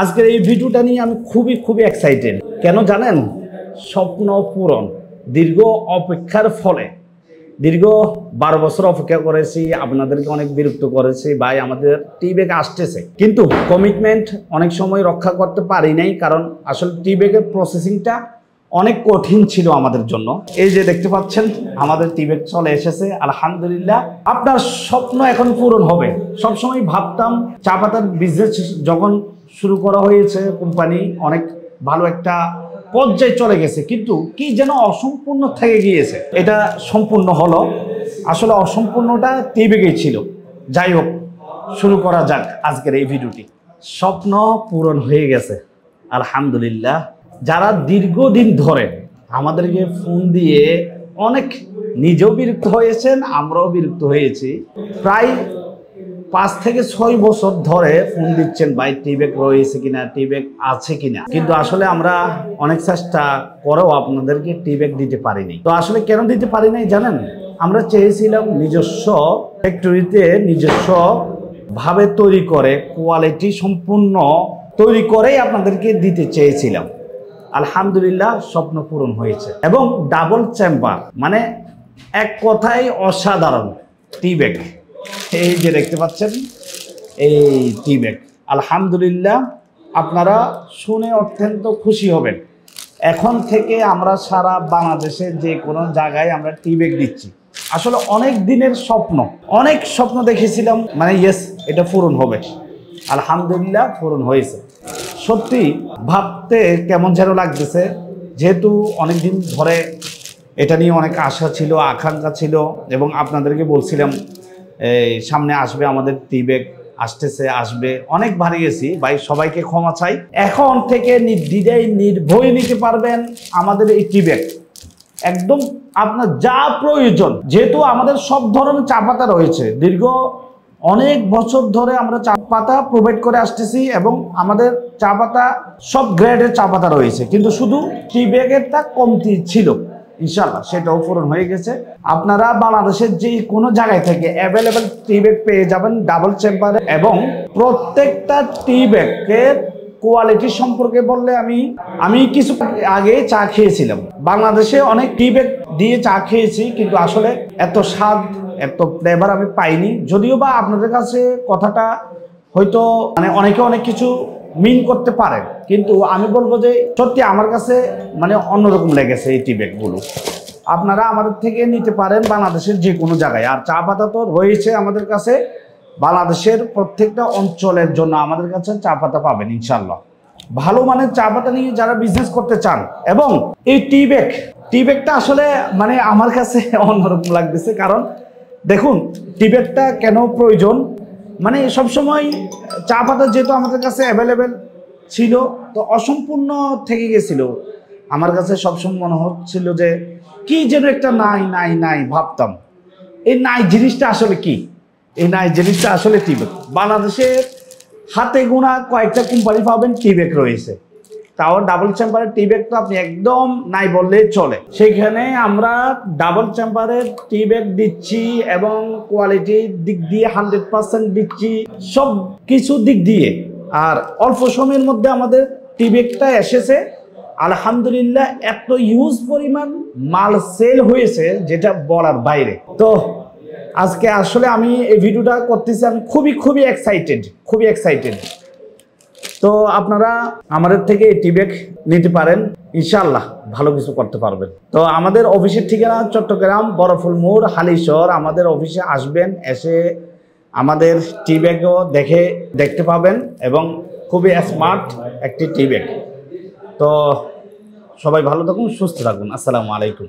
আজকের এই ভিডিওটা নিয়ে আমি খুবই এক্সাইটেড। কেন জানেন? স্বপ্ন পূরণ। দীর্ঘ অপেক্ষার ফলে দীর্ঘ 12 বছর অপেক্ষা করেছি, আপনাদেরকে অনেক বিরক্ত করেছি। ভাই আমাদের টি ব্যাগ আসতেছে, কিন্তু কমিটমেন্ট অনেক সময় রক্ষা করতে পারি নাই, কারণ আসলে টি ব্যাগের প্রসেসিংটা অনেক কঠিন ছিল আমাদের জন্য। এই যে দেখতে পাচ্ছেন আমাদের টি ব্যাগ চলে এসেছে, আলহামদুলিল্লাহ। আপনার স্বপ্ন এখন পূরণ হবে। সবসময় ভাবতাম চা পাতার বিজনেস যখন শুরু করা হয়েছে, কোম্পানি অনেক ভালো একটা পর্যায়ে চলে গেছে, কিন্তু কি যেন অসম্পূর্ণ থেকে গিয়েছে। এটা সম্পূর্ণ হলো, আসলে অসম্পূর্ণটা টি ব্যাগেই ছিল। যাই হোক, শুরু করা যাক আজকের এই ভিডিওটি। স্বপ্ন পূরণ হয়ে গেছে আলহামদুলিল্লাহ। যারা দীর্ঘদিন ধরে আমাদেরকে ফোন দিয়ে অনেক নিজেও বিরক্ত হয়েছেন, আমরাও বিরক্ত হয়েছি। প্রায় 5 থেকে 6 বছর ধরে ফোন দিচ্ছেন, ভাই টি ব্যাগ রয়েছে কিনা, টি ব্যাগ আছে কিনা, কিন্তু আসলে আমরা অনেক চেষ্টা করেও আপনাদেরকে টি ব্যাগ দিতে পারিনি। তো আসলে কেন দিতে পারি নাই জানেন? আমরা চেয়েছিলাম নিজস্ব ফ্যাক্টরিতে নিজস্ব ভাবে তৈরি করে, কোয়ালিটি সম্পূর্ণ তৈরি করেই আপনাদেরকে দিতে চেয়েছিলাম। আলহামদুলিল্লাহ স্বপ্ন পূরণ হয়েছে। এবং ডাবল চেম্বার, মানে এক কথায় অসাধারণ টি ব্যাগ। এই যে দেখতে পাচ্ছেন এই টি ব্যাগ, আলহামদুলিল্লাহ আপনারা শুনে অত্যন্ত খুশি হবেন। এখন থেকে আমরা সারা বাংলাদেশে যে কোনো জায়গায় আমরা টি ব্যাগ দিচ্ছি। আসলে অনেক দিনের স্বপ্ন, অনেক স্বপ্ন দেখেছিলাম, মানে ইয়েস এটা পূরণ হবে, আলহামদুলিল্লাহ পূরণ হয়েছে। সত্যি ভাবতে কেমন যেন লাগতেছে, যেহেতু অনেক দিন ধরে এটা নিয়ে অনেক আশা ছিল, আকাঙ্ক্ষা ছিল, এবং আপনাদেরকে বলছিলাম এই সামনে আসবে আমাদের টি ব্যাগ, আসতেছে, আসবে, অনেক বাড়িয়েছি ভাই, সবাইকে ক্ষমা চাই। এখন থেকে নির্দ্বিধায় নির্ভয়ে নিতে পারবেন আমাদের এই টি ব্যাগ। একদম আপনার যা প্রয়োজন, যেহেতু আমাদের সব ধরনের চা পাতা রয়েছে, দীর্ঘ অনেক বছর ধরে আমরা চা পাতা প্রোভাইড করে আসতেছি, এবং আমাদের চা পাতা সব গ্রেডের চা পাতা রয়েছে, কিন্তু শুধু টি ব্যাগেরটা কমতি ছিল। ইনশাল্লাহ সেটাও পূরণ হয়ে গেছে। আপনারা বাংলাদেশের যে কোনো জায়গায় থেকে অ্যাভেলেবেল টি ব্যাগ পেয়ে যাবেন ডাবল চেম্বারে। এবং প্রত্যেকটা টি ব্যাগের কোয়ালিটি সম্পর্কে বললে আমি কিছু আগে চা খেয়েছিলাম, বাংলাদেশে অনেক টি ব্যাগ দিয়ে চা খেয়েছি, কিন্তু আসলে এত স্বাদ, এত ফ্লেভার আমি পাইনি। যদিও বা আপনাদের কাছে কথাটা হয়তো মানে অনেকে অনেক কিছু মিন করতে পারে, কিন্তু আমি বলবো যে সত্যি আমার কাছে মানে অন্যরকম লেগেছে এই টি ব্যাগগুলো। আপনারা আমাদের থেকে নিতে পারেন বাংলাদেশের যে কোনো জায়গায়। আর চা পাতা তো রয়েছে আমাদের কাছে, বাংলাদেশের প্রত্যেকটা অঞ্চলের জন্য আমাদের কাছে চা পাতা পাবেন ইনশাল্লাহ। ভালো মানের চা পাতা নিয়ে যারা বিজনেস করতে চান, এবং এই টি ব্যাগটা আসলে মানে আমার কাছে অন্যরকম লাগতেছে। কারণ দেখুন টি ব্যাগটা কেন প্রয়োজন, মানে সবসময় চা পাতা যেহেতু আমাদের কাছে অ্যাভেলেবেল ছিল, তো অসম্পূর্ণ থেকে গেছিল। আমার কাছে সবসময় মনে হচ্ছিল যে কি যেন একটা নাই ভাবতাম। এই নাই জিনিসটা আসলে কি? এই নাই জিনিসটা আসলে টি ব্যাগ। বাংলাদেশের হাতে গোনা কয়েকটা কোম্পানি পাবেন টি ব্যাগ রয়েছে, তাও ডাবল চেম্বারের টি ব্যাগ তো আপনি একদম নাই বললেই চলে। সেখানে আমরা ডাবল চেম্বারের টি ব্যাগ দিচ্ছি, এবং কোয়ালিটির দিক দিয়ে 100% দিচ্ছি, সব কিছু দিক দিয়ে। আর অল্প সময়ের মধ্যে আমাদের টি ব্যাগটা এসেছে আলহামদুলিল্লাহ। এত ইউজ পরিমাণ মাল সেল হয়েছে যেটা বলার বাইরে। তো আজকে আসলে আমি এই ভিডিওটা করতেছি, আমি খুবই এক্সাইটেড। তো আপনারা আমাদের থেকে এই টি ব্যাগ নিতে পারেন, ইনশাআল্লাহ ভালো কিছু করতে পারবেন। তো আমাদের অফিসের ঠিকানা চট্টগ্রাম বরফুল মোড়, হালিশহর। আমাদের অফিসে আসবেন, এসে আমাদের টি ব্যাগও দেখতে পাবেন, এবং খুবই স্মার্ট একটি টি ব্যাগ। তো সবাই ভালো থাকুন, সুস্থ থাকুন। আসসালামু আলাইকুম।